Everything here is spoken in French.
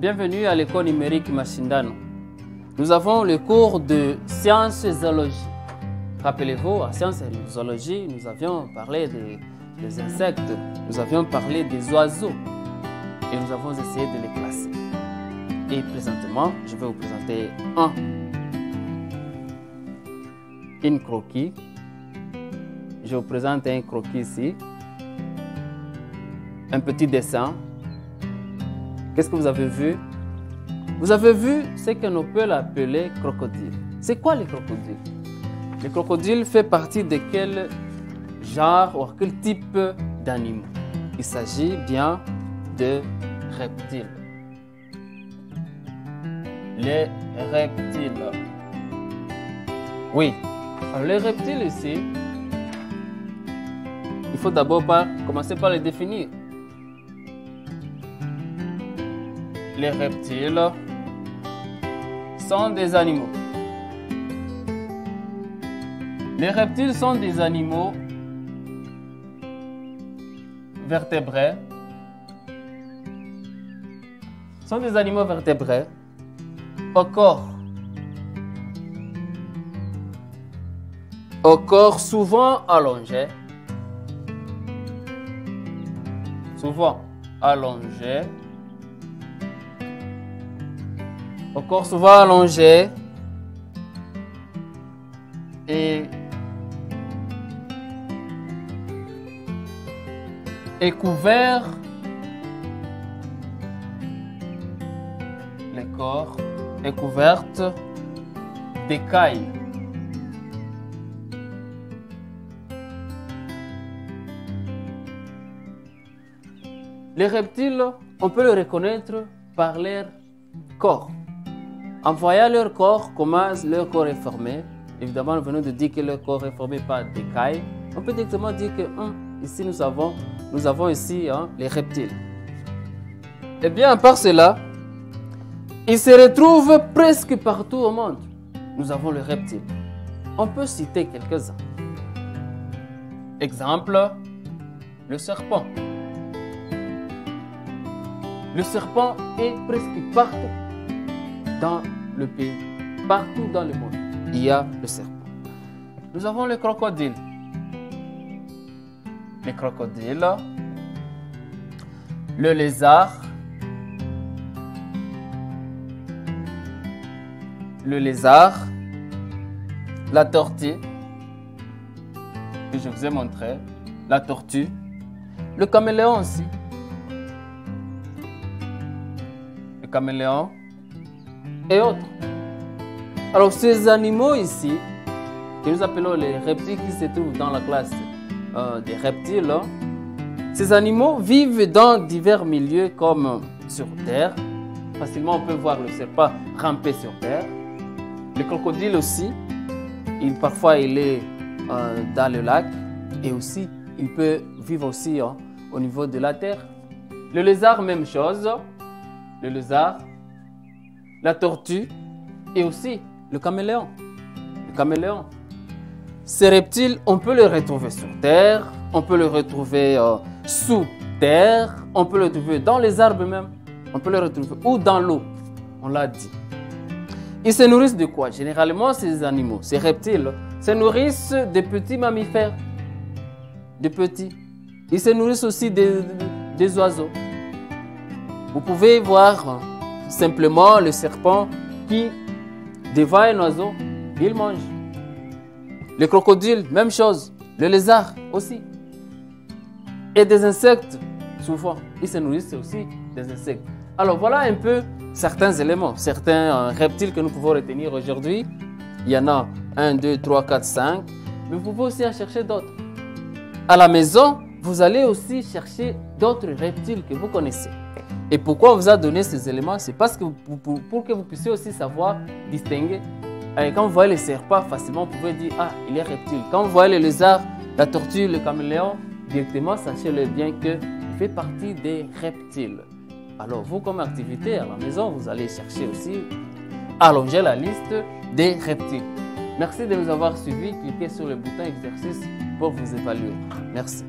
Bienvenue à l'école numérique Mashindano. Nous avons le cours de sciences et zoologie. Rappelez-vous, en sciences et zoologie, nous avions parlé des insectes, nous avions parlé des oiseaux et nous avons essayé de les classer. Et présentement, je vais vous présenter une croquis. Je vous présente un croquis ici, un petit dessin. Qu'est-ce que vous avez vu? Vous avez vu ce qu'on peut l'appeler crocodile. C'est quoi les crocodiles? Les crocodiles font partie de quel genre ou quel type d'animaux? Il s'agit bien de reptiles. Les reptiles. Oui. Alors, les reptiles ici, il faut d'abord commencer par les définir. Les reptiles sont des animaux. Les reptiles sont des animaux vertébrés. Sont des animaux vertébrés au corps souvent allongé. Au corps souvent allongé et couvert. Le corps est couvert d'écailles. Les reptiles, on peut les reconnaître par leur corps. En voyant leur corps, comment leur corps est formé, évidemment, nous venons de dire que leur corps est formé par d'écailles. On peut directement dire que ici nous avons ici les reptiles. Et bien, à part cela, ils se retrouvent presque partout au monde. Nous avons les reptiles. On peut citer quelques-uns. Exemple, le serpent. Le serpent est presque partout dans le pays, partout dans le monde. Il y a le serpent. Nous avons le crocodile. Le crocodile, le lézard, la tortue, que je vous ai montré, la tortue, le caméléon aussi. Le caméléon et autres. Alors ces animaux ici, que nous appelons les reptiles qui se trouvent dans la classe des reptiles, ces animaux vivent dans divers milieux comme sur terre. Facilement on peut voir le serpent ramper sur terre. Le crocodile aussi, parfois il est dans le lac et aussi il peut vivre aussi au niveau de la terre. Le lézard, même chose. Le lézard, la tortue et aussi le caméléon. Ces reptiles, on peut les retrouver sur terre, on peut les retrouver sous terre, on peut les retrouver dans les arbres même, on peut les retrouver ou dans l'eau, on l'a dit. Ils se nourrissent de quoi? Généralement, ces animaux, ces reptiles, se nourrissent de petits mammifères, de petits. Ils se nourrissent aussi des oiseaux. Vous pouvez voir simplement le serpent qui dévore un oiseau, il mange. Le crocodile, même chose. Le lézard aussi. Et des insectes, souvent, ils se nourrissent aussi des insectes. Alors voilà un peu certains éléments, certains reptiles que nous pouvons retenir aujourd'hui. Il y en a 1, 2, 3, 4, 5. Mais vous pouvez aussi en chercher d'autres. À la maison, vous allez aussi chercher d'autres reptiles que vous connaissez. Et pourquoi on vous a donné ces éléments? C'est parce que pour que vous puissiez aussi savoir distinguer. Et quand vous voyez les serpents, facilement vous pouvez dire il est reptile. Quand vous voyez les lézards, la tortue, le caméléon, directement sachez-le bien qu'il fait partie des reptiles. Alors vous, comme activité à la maison, vous allez chercher aussi, allonger la liste des reptiles. Merci de nous avoir suivis. Cliquez sur le bouton exercice pour vous évaluer. Merci.